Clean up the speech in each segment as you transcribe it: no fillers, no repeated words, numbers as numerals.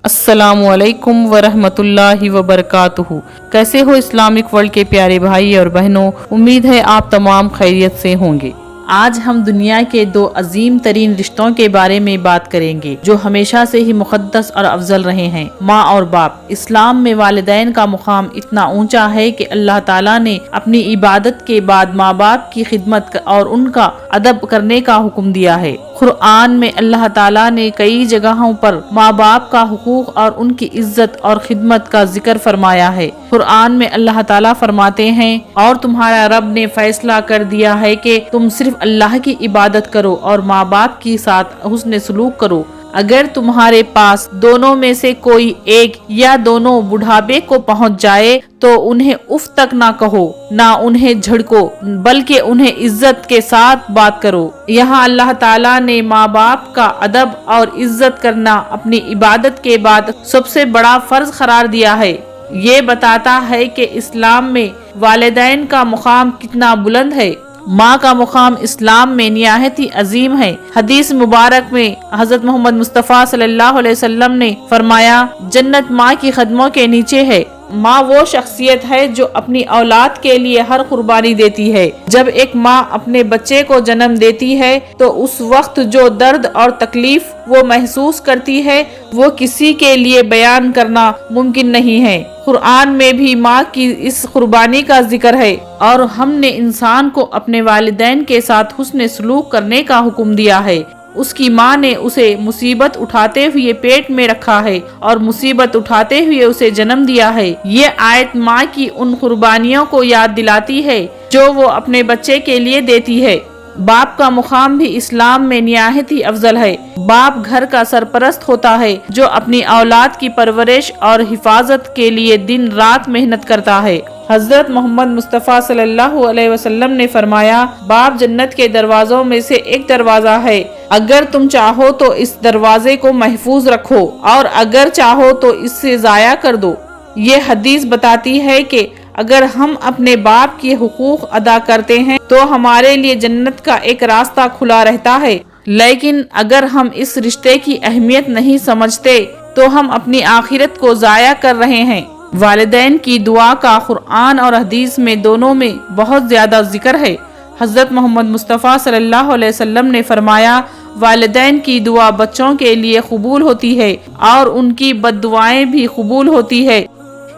السلام علیکم ورحمۃ اللہ وبرکاتہ۔ کیسے ہو اسلامک ورلڈ کے پیارے بھائی اور بہنوں؟ امید ہے آپ تمام خیریت سے ہوں گے۔ آج ہم دنیا کے دو عظیم ترین رشتوں کے بارے میں بات کریں گے جو ہمیشہ سے ہی مقدس اور افضل رہے ہیں، ماں اور باپ۔ اسلام میں والدین کا مقام اتنا اونچا ہے کہ اللہ تعالیٰ نے اپنی عبادت کے بعد ماں باپ کی خدمت اور ان کا ادب کرنے کا حکم دیا ہے۔ قرآن میں اللہ تعالیٰ نے کئی جگہوں پر ماں باپ کا حقوق اور ان کی عزت اور خدمت کا ذکر فرمایا ہے۔ قرآن میں اللہ تعالیٰ فرماتے ہیں، اور تمہارا رب نے فیصلہ کر دیا ہے کہ تم صرف اللہ کی عبادت کرو اور ماں باپ کے ساتھ حسن سلوک کرو۔ اگر تمہارے پاس دونوں میں سے کوئی ایک یا دونوں بڑھاپے کو پہنچ جائے تو انہیں اف تک نہ کہو، نہ انہیں جھڑکو، بلکہ انہیں عزت کے ساتھ بات کرو۔ یہاں اللہ تعالیٰ نے ماں باپ کا ادب اور عزت کرنا اپنی عبادت کے بعد سب سے بڑا فرض قرار دیا ہے۔ یہ بتاتا ہے کہ اسلام میں والدین کا مقام کتنا بلند ہے۔ ماں کا مقام اسلام میں نہایت ہی عظیم ہے۔ حدیث مبارک میں حضرت محمد مصطفیٰ صلی اللہ علیہ وسلم نے فرمایا، جنت ماں کی قدموں کے نیچے ہے۔ ماں وہ شخصیت ہے جو اپنی اولاد کے لیے ہر قربانی دیتی ہے۔ جب ایک ماں اپنے بچے کو جنم دیتی ہے تو اس وقت جو درد اور تکلیف وہ محسوس کرتی ہے وہ کسی کے لیے بیان کرنا ممکن نہیں ہے۔ قرآن میں بھی ماں کی اس قربانی کا ذکر ہے، اور ہم نے انسان کو اپنے والدین کے ساتھ حسن سلوک کرنے کا حکم دیا ہے۔ اس کی ماں نے اسے مصیبت اٹھاتے ہوئے پیٹ میں رکھا ہے اور مصیبت اٹھاتے ہوئے اسے جنم دیا ہے۔ یہ آیت ماں کی ان قربانیوں کو یاد دلاتی ہے جو وہ اپنے بچے کے لیے دیتی ہے۔ باپ کا مقام بھی اسلام میں نہایت ہی افضل ہے۔ باپ گھر کا سرپرست ہوتا ہے جو اپنی اولاد کی پرورش اور حفاظت کے لیے دن رات محنت کرتا ہے۔ حضرت محمد مصطفیٰ صلی اللہ علیہ وسلم نے فرمایا، باپ جنت کے دروازوں میں سے ایک دروازہ ہے۔ اگر تم چاہو تو اس دروازے کو محفوظ رکھو اور اگر چاہو تو اس سے ضائع کر دو۔ یہ حدیث بتاتی ہے کہ اگر ہم اپنے باپ کے حقوق ادا کرتے ہیں تو ہمارے لیے جنت کا ایک راستہ کھلا رہتا ہے، لیکن اگر ہم اس رشتے کی اہمیت نہیں سمجھتے تو ہم اپنی آخرت کو ضائع کر رہے ہیں۔ والدین کی دعا کا قرآن اور حدیث میں دونوں میں بہت زیادہ ذکر ہے۔ حضرت محمد مصطفیٰ صلی اللہ علیہ وسلم نے فرمایا، والدین کی دعا بچوں کے لیے قبول ہوتی ہے اور ان کی بد دعائیں بھی قبول ہوتی ہے۔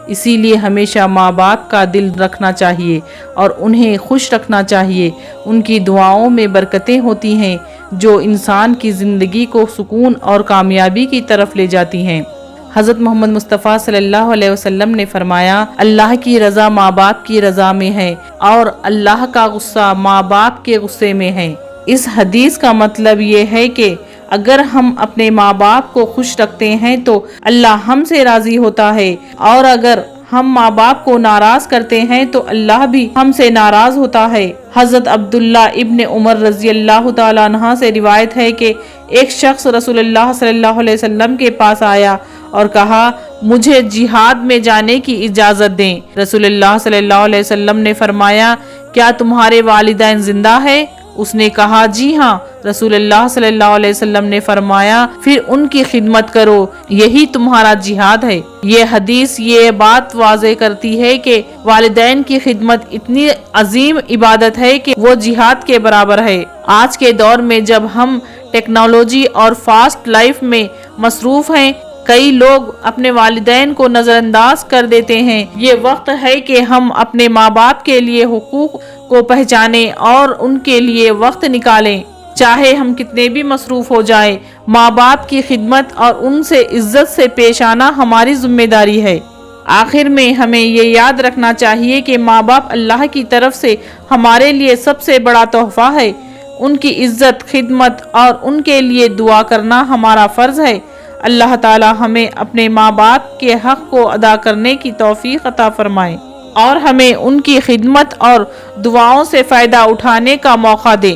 اسی لیے ہمیشہ ماں باپ کا دل رکھنا چاہیے اور انہیں خوش رکھنا چاہیے۔ ان کی دعاؤں میں برکتیں ہوتی ہیں جو انسان کی زندگی کو سکون اور کامیابی کی طرف لے جاتی ہیں۔ حضرت محمد مصطفیٰ صلی اللہ علیہ وسلم نے فرمایا، اللہ کی رضا ماں باپ کی رضا میں ہے اور اللہ کا غصہ ماں باپ کے غصے میں ہے۔ اس حدیث کا مطلب یہ ہے کہ اگر ہم اپنے ماں باپ کو خوش رکھتے ہیں تو اللہ ہم سے راضی ہوتا ہے، اور اگر ہم ماں باپ کو ناراض کرتے ہیں تو اللہ بھی ہم سے ناراض ہوتا ہے۔ حضرت عبداللہ ابن عمر رضی اللہ تعالیٰ عنہ سے روایت ہے کہ ایک شخص رسول اللہ صلی اللہ علیہ وسلم کے پاس آیا اور کہا، مجھے جہاد میں جانے کی اجازت دیں۔ رسول اللہ صلی اللہ علیہ وسلم نے فرمایا، کیا تمہارے والدین زندہ ہیں؟ اس نے کہا، جی ہاں۔ رسول اللہ صلی اللہ علیہ وسلم نے فرمایا، پھر ان کی خدمت کرو، یہی تمہارا جہاد ہے۔ یہ حدیث یہ بات واضح کرتی ہے کہ والدین کی خدمت اتنی عظیم عبادت ہے کہ وہ جہاد کے برابر ہے۔ آج کے دور میں جب ہم ٹیکنالوجی اور فاسٹ لائف میں مصروف ہیں، کئی لوگ اپنے والدین کو نظر انداز کر دیتے ہیں۔ یہ وقت ہے کہ ہم اپنے ماں باپ کے لیے حقوق کو پہچانیں اور ان کے لیے وقت نکالیں۔ چاہے ہم کتنے بھی مصروف ہو جائیں، ماں باپ کی خدمت اور ان سے عزت سے پیش آنا ہماری ذمہ داری ہے۔ آخر میں ہمیں یہ یاد رکھنا چاہیے کہ ماں باپ اللہ کی طرف سے ہمارے لیے سب سے بڑا تحفہ ہے۔ ان کی عزت، خدمت اور ان کے لیے دعا کرنا ہمارا فرض ہے۔ اللہ تعالی ہمیں اپنے ماں باپ کے حق کو ادا کرنے کی توفیق عطا فرمائے اور ہمیں ان کی خدمت اور دعاؤں سے فائدہ اٹھانے کا موقع دے۔